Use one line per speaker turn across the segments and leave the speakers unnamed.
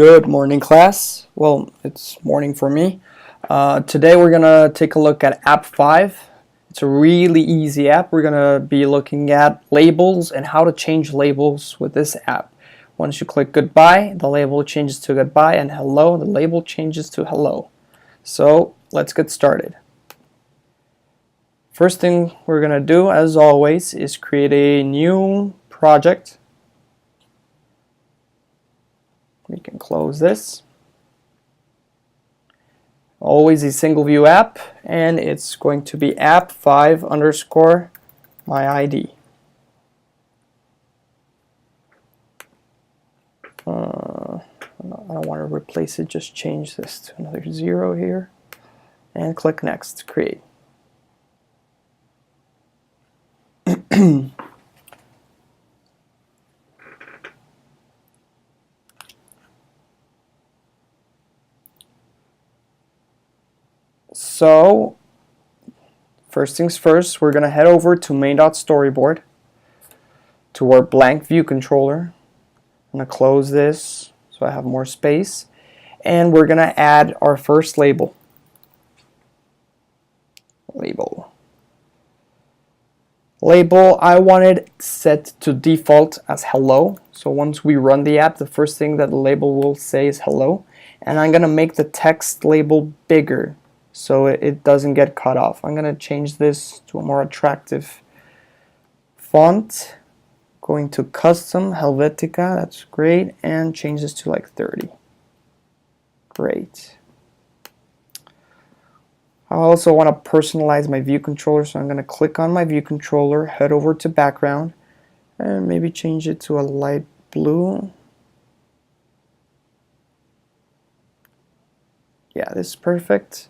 Good morning, class. Well, it's morning for me. Today we're gonna take a look at app 5. It's a really easy app. We're gonna be looking at labels and how to change labels with this app. Once you click goodbye, the label changes to goodbye, and hello, the label changes to hello. So let's get started. First thing we're gonna do, as always, is create a new project. We can close this. Always a single view app, and it's going to be app5 underscore my ID. I don't want to replace it, just change this to another 0 here and click next, create. So, first things first, we're going to head over to main.storyboard, to our blank view controller. I'm going to close this so I have more space, and we're going to add our first label. Label, I want it set to default as hello. So once we run the app, the first thing that the label will say is hello. And I'm going to make the text label bigger so it doesn't get cut off. I'm going to change this to a more attractive font. Going to custom Helvetica, that's great, and change this to like 30. Great. I also want to personalize my view controller, so I'm going to click on my view controller, head over to background, and maybe change it to a light blue. Yeah, this is perfect.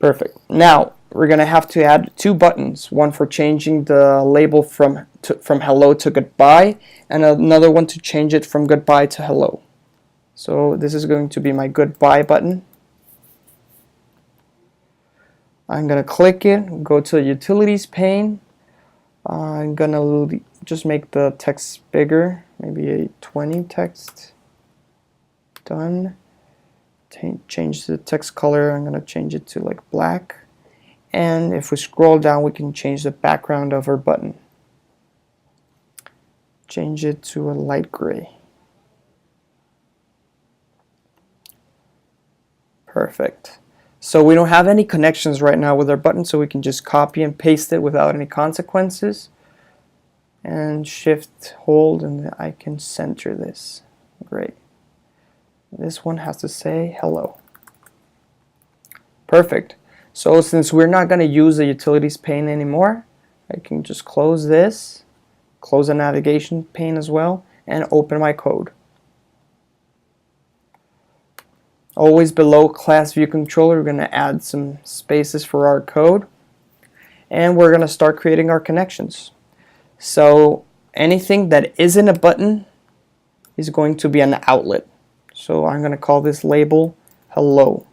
Perfect. Now we're going to have to add 2 buttons, one for changing the label from hello to goodbye, and another one to change it from goodbye to hello. So this is going to be my goodbye button. I'm going to click it, go to the utilities pane. I'm going to just make the text bigger, maybe a 20 text. Done. Change the text color. I'm going to change it to like black. And if we scroll down, we can change the background of our button. Change it to a light gray. Perfect. So we don't have any connections right now with our button, so we can just copy and paste it without any consequences. And shift hold, and I can center this. Great. This one has to say hello. Perfect. So since we're not going to use the utilities pane anymore, I can just close this, close the navigation pane as well, and open my code. Always below class view controller, we're going to add some spaces for our code, and we're going to start creating our connections. So anything that isn't a button is going to be an outlet. So I'm going to call this label hello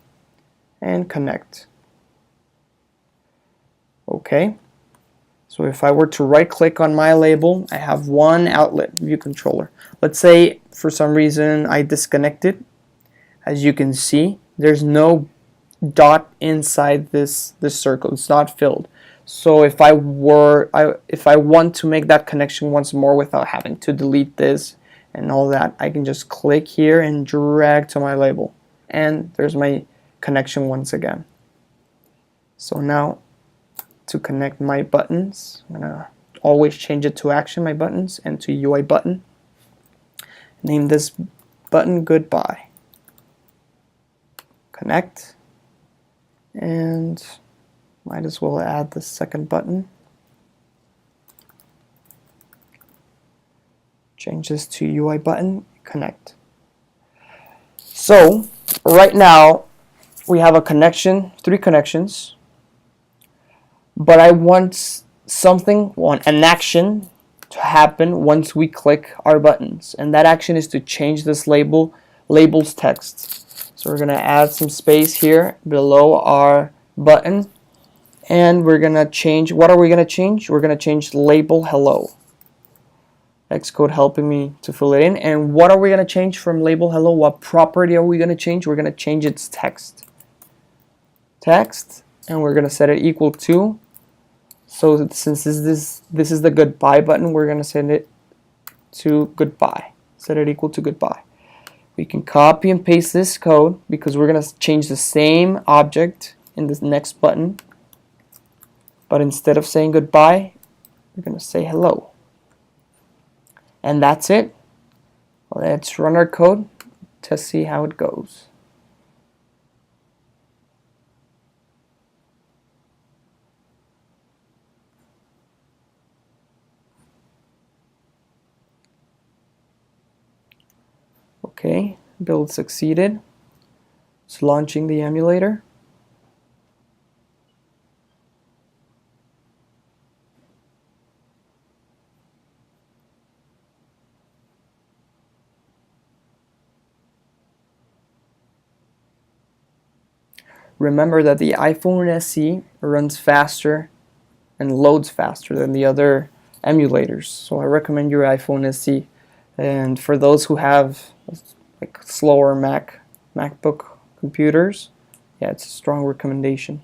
and connect. Okay. So if I were to right click on my label, I have one outlet view controller. Let's say for some reason I disconnect it. As you can see, there's no dot inside this circle. It's not filled. So if I want to make that connection once more without having to delete this and all that, I can just click here and drag to my label, and there's my connection once again. So now to connect my buttons, I'm gonna always change it to action, my buttons, and to UI button. Name this button goodbye. Connect, and might as well add the second button. Change this to UI button, connect. So right now we have a connection, 3 connections, but I want an action to happen once we click our buttons, and that action is to change this label's text. So we're going to add some space here below our button, and we're going to change, what are we going to change? We're going to change label hello. Xcode helping me to fill it in. And what are we going to change from label hello? What property are we going to change? We're going to change its text. Text, and we're going to set it equal to. So since this is the goodbye button, we're going to send it to goodbye. Set it equal to goodbye. We can copy and paste this code because we're going to change the same object in this next button. But instead of saying goodbye, we're going to say hello. And that's it. Let's run our code to see how it goes. Okay, build succeeded. It's launching the emulator. Remember that the iPhone SE runs faster and loads faster than the other emulators. So I recommend your iPhone SE. And for those who have like slower MacBook computers, yeah, it's a strong recommendation.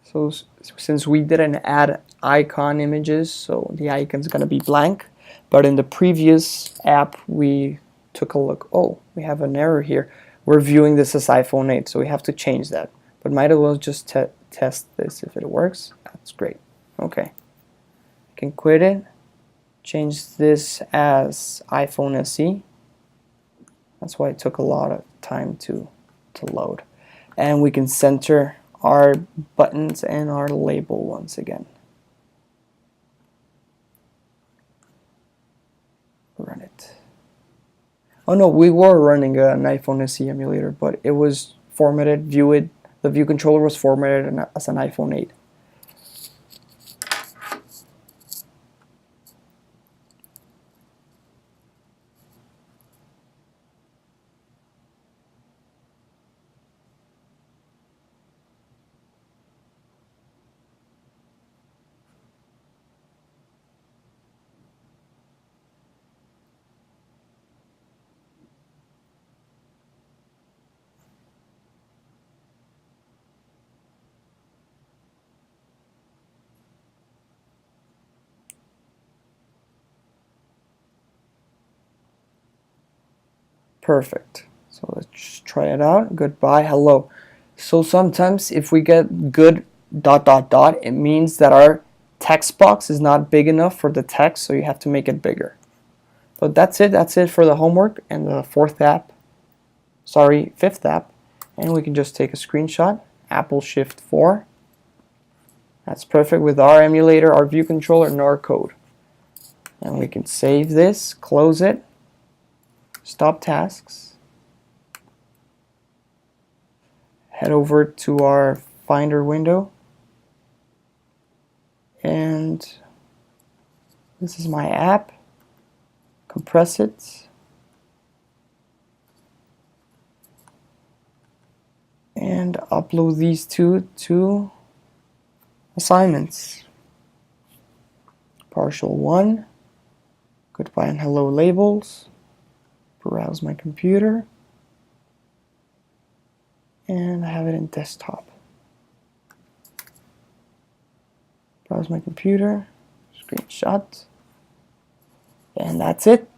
So since we didn't add icon images, so the icon's gonna be blank. But in the previous app, we took a look. Oh, we have an error here. We're viewing this as iPhone 8, so we have to change that. But might as well just test this. If it works, that's great. Okay, I can quit it. Change this as iPhone SE. That's why it took a lot of time to load. And we can center our buttons and our label once again. Run it. Oh no, we were running an iPhone SE emulator, but it was formatted, the view controller was formatted as an iPhone 8. Perfect. So let's just try it out. Goodbye, hello. So sometimes if we get good ... it means that our text box is not big enough for the text, so you have to make it bigger. But that's it. That's it for the homework and the fifth app. And we can just take a screenshot. Apple Shift 4. That's perfect with our emulator, our view controller, and our code. And we can save this, close it, stop tasks, head over to our Finder window, and this is my app. Compress it, and upload these two assignments. Partial 1, goodbye and hello labels, browse my computer, and I have it in desktop. Browse my computer, screenshot, and that's it.